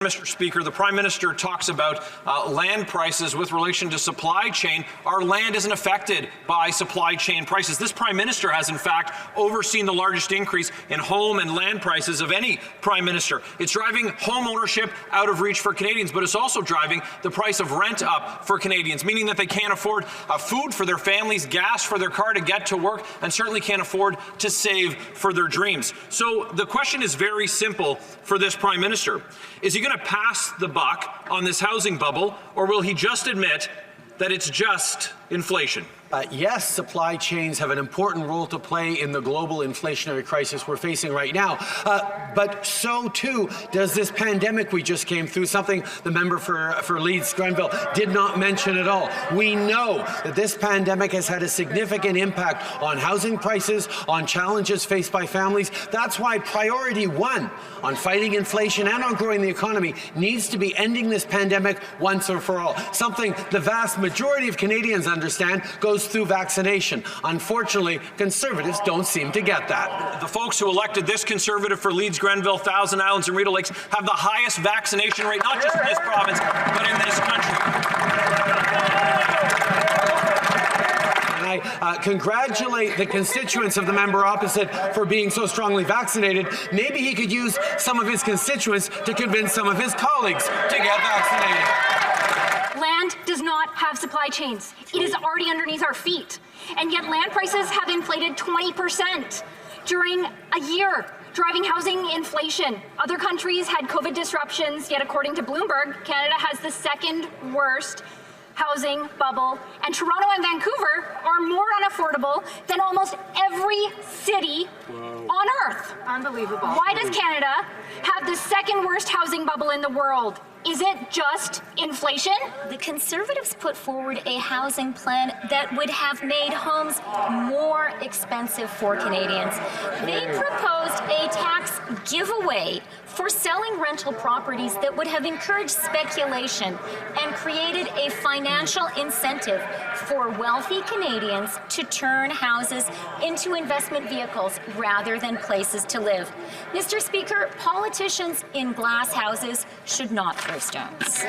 Mr. Speaker, the Prime Minister talks about land prices with relation to supply chain. Our land isn't affected by supply chain prices. This Prime Minister has, in fact, overseen the largest increase in home and land prices of any Prime Minister. It's driving home ownership out of reach for Canadians, but it's also driving the price of rent up for Canadians, meaning that they can't afford food for their families, gas for their car to get to work, and certainly can't afford to save for their dreams. So the question is very simple for this Prime Minister. Is he going to pass the buck on this housing bubble, or will he just admit that it's just inflation? Yes, supply chains have an important role to play in the global inflationary crisis we're facing right now. But so too does this pandemic we just came through, something the member for Leeds Grenville did not mention at all. We know that this pandemic has had a significant impact on housing prices, on challenges faced by families. That's why priority one on fighting inflation and on growing the economy needs to be ending this pandemic once and for all. Something the vast majority of Canadians understand goes through vaccination. Unfortunately, Conservatives don't seem to get that. The folks who elected this Conservative for Leeds, Grenville, Thousand Islands and Rideau Lakes have the highest vaccination rate, not just in this province, but in this country. And I congratulate the constituents of the member opposite for being so strongly vaccinated. Maybe he could use some of his constituents to convince some of his colleagues to get vaccinated. Land does not have supply chains. It is already underneath our feet. And yet land prices have inflated 20% during a year, driving housing inflation. Other countries had COVID disruptions, yet according to Bloomberg, Canada has the second worst housing bubble, and Toronto and Vancouver are more unaffordable than almost every city on Earth. Unbelievable. Why does Canada have the second worst housing bubble in the world? Is it just inflation? The Conservatives put forward a housing plan that would have made homes more expensive for Canadians. They proposed a tax giveaway for selling rental properties that would have encouraged speculation and created a financial incentive for wealthy Canadians to turn houses into investment vehicles rather than places to live. Mr. Speaker, politicians in glass houses should not throw stones.